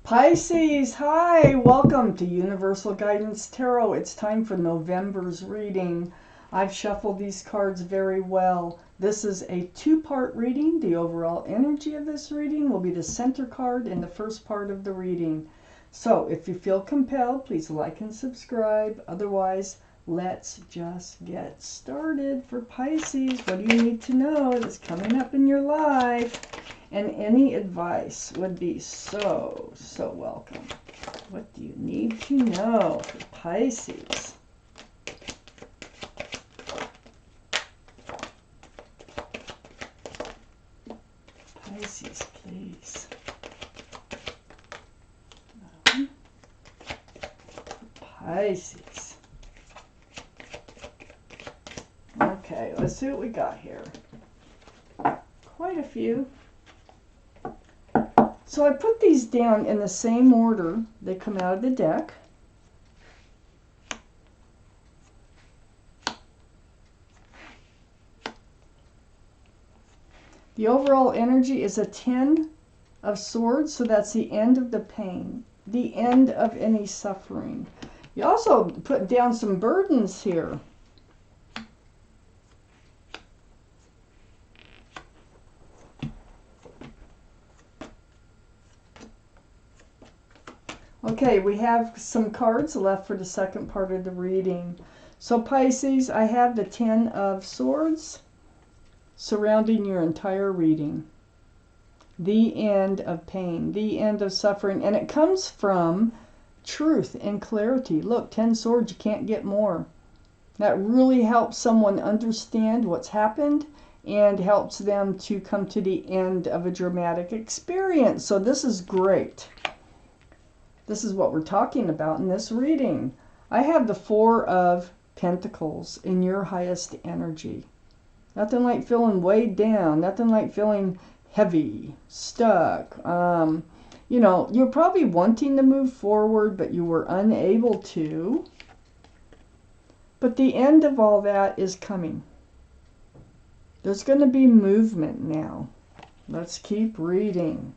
Pisces, hi, welcome to Universal Guidance Tarot. It's time for November's reading. I've shuffled these cards very well. This is a two-part reading. The overall energy of this reading will be the center card in the first part of the reading. So if you feel compelled, please like and subscribe. Otherwise, let's just get started. For Pisces, what do you need to know that's coming up in your life? And any advice would be so welcome. What do you need to know for Pisces? Pisces, please. Pisces. Okay, let's see what we got here. Quite a few. So I put these down in the same order they come out of the deck. The overall energy is a 10 of swords, so that's the end of the pain, the end of any suffering. You also put down some burdens here. Okay, we have some cards left for the second part of the reading. So Pisces, I have the 10 of swords surrounding your entire reading. The end of pain, the end of suffering. And it comes from truth and clarity. Look, 10 swords, you can't get more. That really helps someone understand what's happened and helps them to come to the end of a dramatic experience. So this is great. This is what we're talking about in this reading. I have the 4 of Pentacles in your highest energy. Nothing like feeling weighed down. Nothing like feeling heavy, stuck. You know, you're probably wanting to move forward, but you were unable to. But the end of all that is coming. There's going to be movement now. Let's keep reading.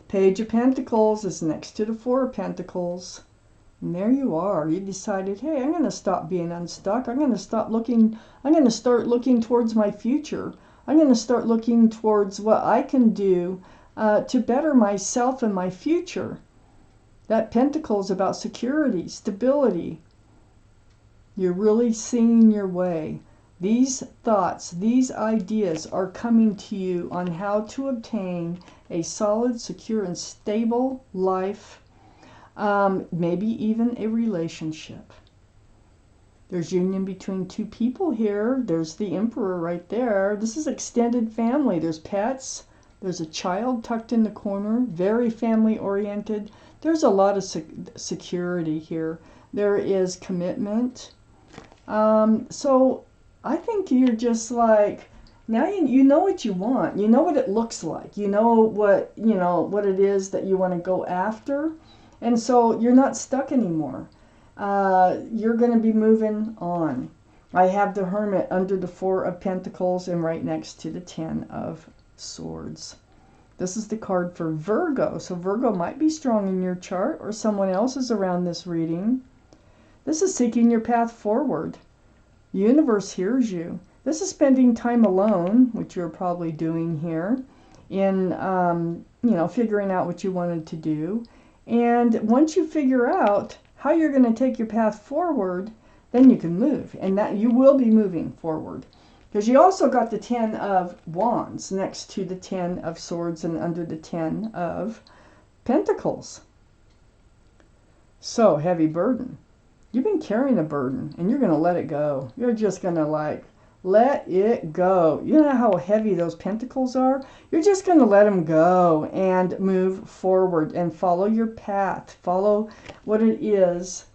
Page of Pentacles is next to the 4 of Pentacles. And there you are. You decided, hey, I'm going to stop being unstuck. I'm going to stop looking. I'm going to start looking towards my future. I'm going to start looking towards what I can do to better myself and my future. That Pentacle is about security, stability. You're really seeing your way. These thoughts, these ideas are coming to you on how to obtain a solid, secure, and stable life, maybe even a relationship. There's union between 2 people here. There's the Emperor right there. This is extended family. There's pets. There's a child tucked in the corner, very family-oriented. There's a lot of security here. There is commitment. So I think you're just like, now you know what you want. You know what it looks like. You know what it is that you want to go after. And so you're not stuck anymore. You're going to be moving on. I have the Hermit under the 4 of Pentacles and right next to the 10 of Swords. This is the card for Virgo. So Virgo might be strong in your chart or someone else is around this reading. This is seeking your path forward. The universe hears you. This is spending time alone, which you're probably doing here, in figuring out what you wanted to do. And once you figure out how you're going to take your path forward, then you can move. And that you will be moving forward. Because you also got the 10 of Wands next to the 10 of Swords and under the 10 of Pentacles. So, heavy burden. You've been carrying a burden and you're going to let it go. You're just going to let it go. You know how heavy those pentacles are? You're just going to let them go and move forward and follow your path. Follow what it is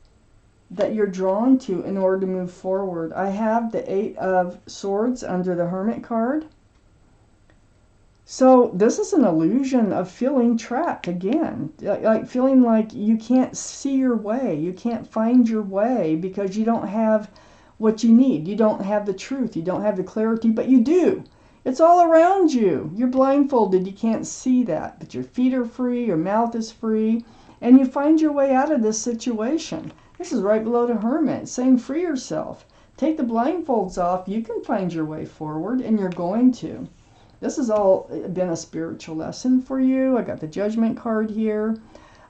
that you're drawn to in order to move forward. I have the 8 of Swords under the Hermit card. So this is an illusion of feeling trapped again, like feeling like you can't see your way, you can't find your way because you don't have what you need. You don't have the truth, you don't have the clarity, but you do. It's all around you. You're blindfolded. You can't see that. But your feet are free. Your mouth is free. And you find your way out of this situation. This is right below the Hermit, saying free yourself. Take the blindfolds off. You can find your way forward, and you're going to. This has all been a spiritual lesson for you. I got the Judgment card here.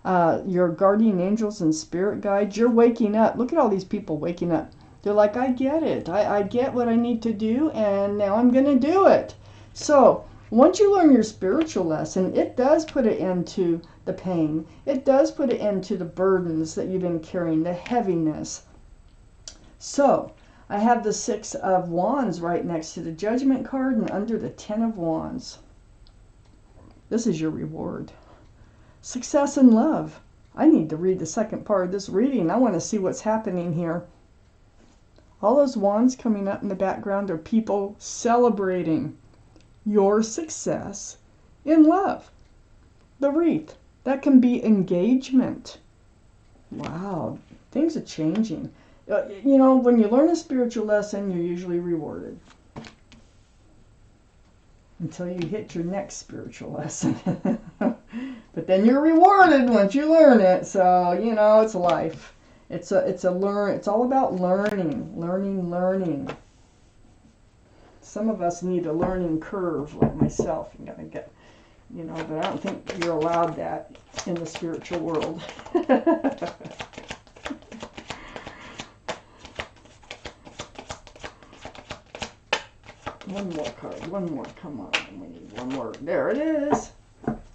Your guardian angels and spirit guides. You're waking up. Look at all these people waking up. They're like, I get it. I get what I need to do, and now I'm going to do it. So once you learn your spiritual lesson, it does put an end to the pain. It does put an end to the burdens that you've been carrying, the heaviness. So I have the Six of Wands right next to the Judgment card and under the Ten of Wands. This is your reward. Success and love. I need to read the second part of this reading. I want to see what's happening here. All those wands coming up in the background are people celebrating your success in love. The wreath. That can be engagement. Wow. Things are changing. You know, when you learn a spiritual lesson, you're usually rewarded. Until you hit your next spiritual lesson. But then you're rewarded once you learn it. So, you know, it's life. It's all about learning. Some of us need a learning curve, like myself. You gotta get, you know, but I don't think you're allowed that in the spiritual world. One more card, one more, come on, we need one more. There it is,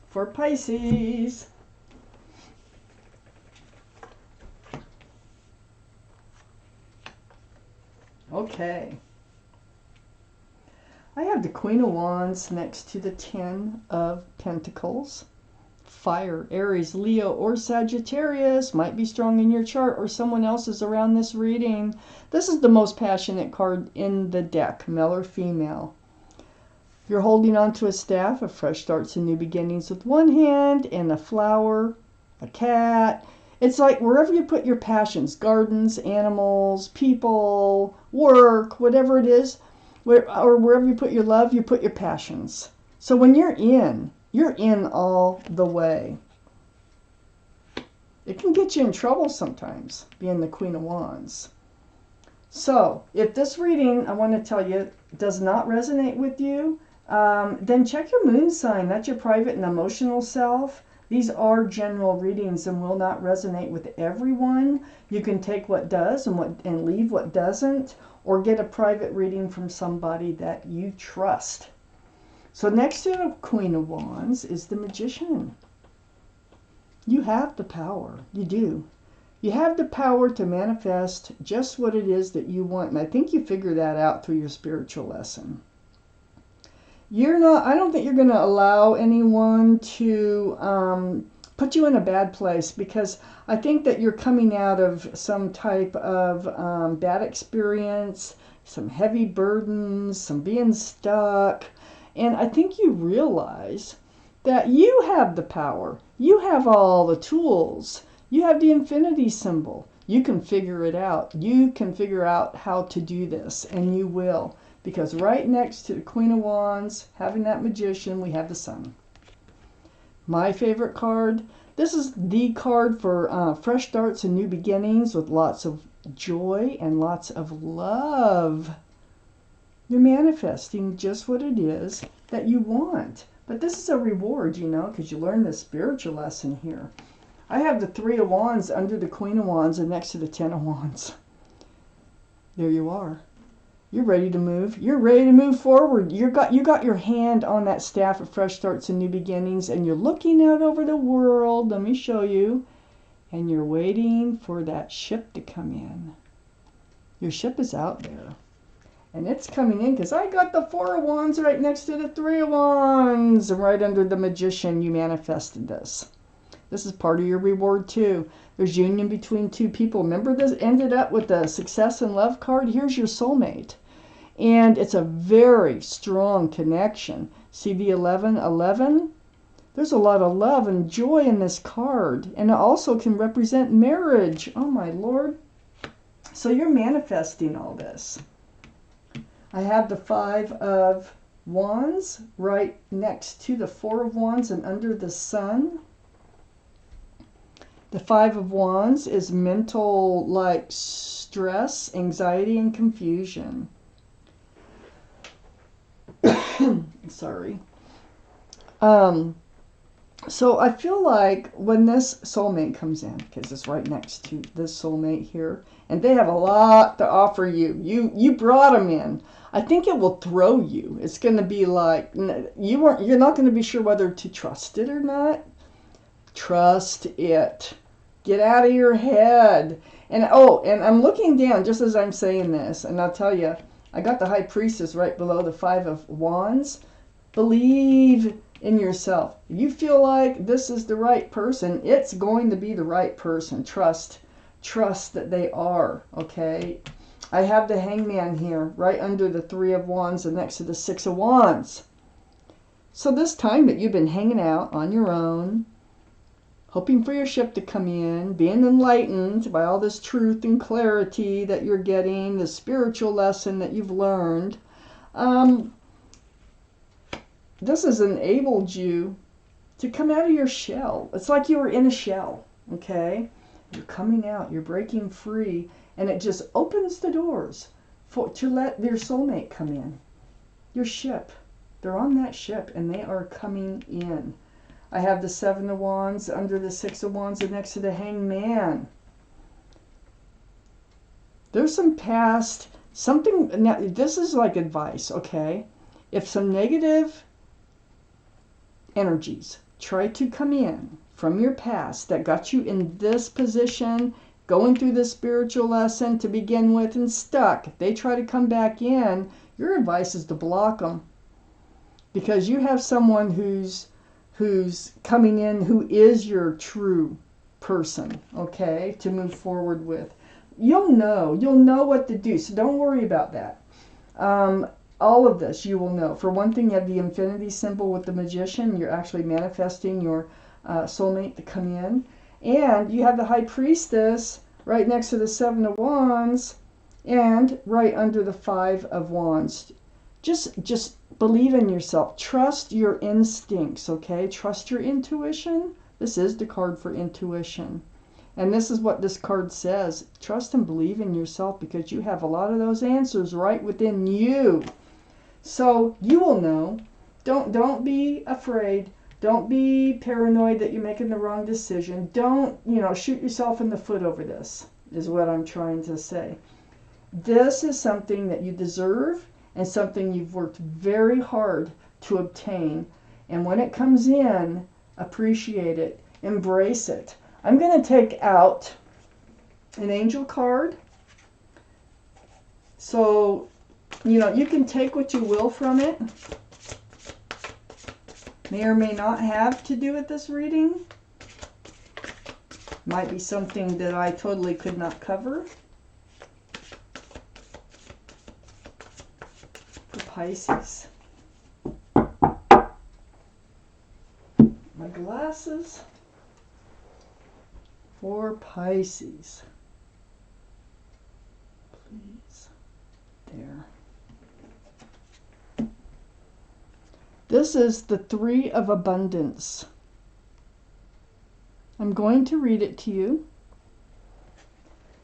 for Pisces. Okay. I have the Queen of Wands next to the Ten of Pentacles. Fire, Aries, Leo, or Sagittarius might be strong in your chart, or someone else is around this reading. This is the most passionate card in the deck, male or female. You're holding onto a staff of fresh starts and new beginnings with one hand, and a flower, a cat. It's like wherever you put your passions, gardens, animals, people, work, whatever it is, or wherever you put your love, you put your passions. So when you're in all the way. It can get you in trouble sometimes, being the Queen of Wands. So if this reading, I want to tell you, does not resonate with you, then check your moon sign. That's your private and emotional self. These are general readings and will not resonate with everyone. You can take what does and leave what doesn't, or get a private reading from somebody that you trust. So next to the Queen of Wands is the Magician. You have the power. You do. You have the power to manifest just what it is that you want. And I think you figure that out through your spiritual lesson. I don't think you're going to allow anyone to put you in a bad place, because I think that you're coming out of some type of bad experience, some heavy burdens, some being stuck. And I think you realize that you have the power. You have all the tools. You have the infinity symbol. You can figure it out. You can figure out how to do this, and you will. Because right next to the Queen of Wands, having that Magician, we have the Sun. My favorite card. This is the card for fresh starts and new beginnings with lots of joy and lots of love. You're manifesting just what it is that you want. But this is a reward, you know, because you learn this spiritual lesson here. I have the Three of Wands under the Queen of Wands and next to the Ten of Wands. There you are. You're ready to move. You're ready to move forward. You got your hand on that staff of fresh starts and new beginnings, and you're looking out over the world. Let me show you. And you're waiting for that ship to come in. Your ship is out there. And it's coming in because I got the Four of Wands right next to the Three of Wands. And right under the Magician, you manifested this. This is part of your reward too. There's union between two people. Remember, this ended up with the Success and Love card. Here's your soulmate. And it's a very strong connection. See the 11? There's a lot of love and joy in this card. And it also can represent marriage. Oh my Lord. So you're manifesting all this. I have the Five of Wands right next to the Four of Wands and under the Sun. The Five of Wands is mental, like, stress, anxiety, and confusion. Sorry. So I feel like when this soulmate comes in, because it's right next to this soulmate here, and they have a lot to offer you. You brought them in. I think it will throw you. It's going to be like you're not going to be sure whether to trust it or not. Trust it. Get out of your head. And and I'm looking down just as I'm saying this, and I'll tell you, I got the High Priestess right below the Five of Wands. Believe in yourself. If you feel like this is the right person, it's going to be the right person. Trust that they are, okay? I have the Hangman here, right under the Three of Wands and next to the Six of Wands. So this time that you've been hanging out on your own, hoping for your ship to come in, being enlightened by all this truth and clarity that you're getting, the spiritual lesson that you've learned, this has enabled you to come out of your shell. It's like you were in a shell, okay? You're coming out, you're breaking free, and it just opens the doors to let your soulmate come in. Your ship. They're on that ship, and they are coming in. I have the Seven of Wands under the Six of Wands and next to the Hangman. There's some past, now this is like advice, okay? If some negative energies try to come in from your past that got you in this position, going through this spiritual lesson to begin with and stuck, if they try to come back in, your advice is to block them. Because you have someone who's coming in who is your true person, okay, to move forward with. You'll know what to do, so don't worry about that. All of this you will know. For one thing, you have the infinity symbol with the Magician. You're actually manifesting your soulmate to come in. And you have the High Priestess right next to the Seven of Wands and right under the Five of Wands. Just believe in yourself. Trust your instincts, okay? Trust your intuition. This is the card for intuition. And this is what this card says. Trust and believe in yourself because you have a lot of those answers right within you. So you will know. Don't be afraid. Don't be paranoid that you're making the wrong decision. Don't, shoot yourself in the foot over this, is what I'm trying to say. This is something that you deserve and something you've worked very hard to obtain. And when it comes in, appreciate it. Embrace it. I'm going to take out an angel card. So, you can take what you will from it. May or may not have to do with this reading. Might be something that I totally could not cover. For Pisces. My glasses. For Pisces. Please. There. This is the Three of Abundance. I'm going to read it to you.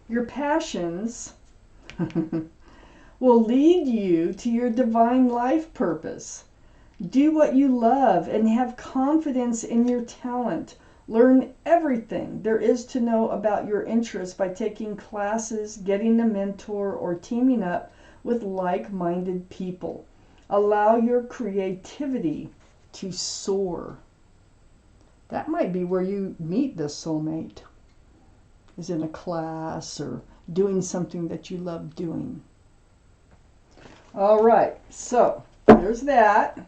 Your passions will lead you to your divine life purpose. Do what you love and have confidence in your talent. Learn everything there is to know about your interests by taking classes, getting a mentor, or teaming up with like-minded people. Allow your creativity to soar. That might be where you meet this soulmate, is in a class or doing something that you love doing. All right, so there's that.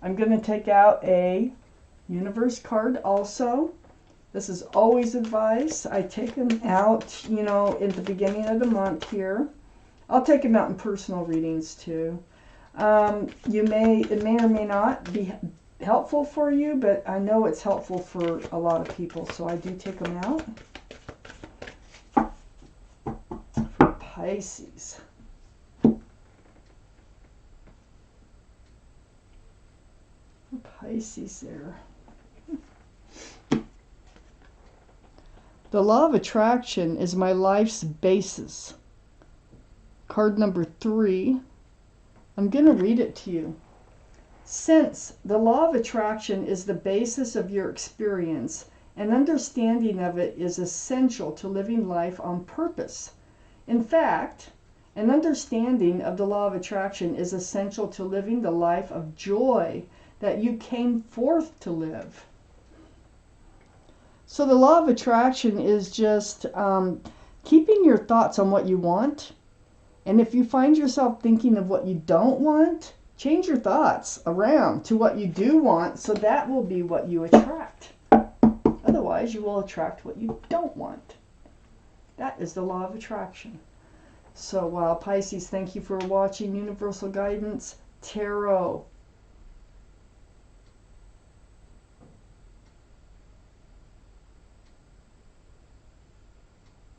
I'm going to take out a universe card also. This is always advice. I take them out, in the beginning of the month here. I'll take them out in personal readings too. It may or may not be helpful for you, but I know it's helpful for a lot of people, so I do take them out. For Pisces. Pisces there. The law of attraction is my life's basis. Card number 3. I'm going to read it to you. Since the law of attraction is the basis of your experience, an understanding of it is essential to living life on purpose. In fact, an understanding of the law of attraction is essential to living the life of joy that you came forth to live. So the law of attraction is just keeping your thoughts on what you want. And if you find yourself thinking of what you don't want, change your thoughts around to what you do want, so that will be what you attract. Otherwise, you will attract what you don't want. That is the law of attraction. So, Pisces, thank you for watching Universal Guidance Tarot.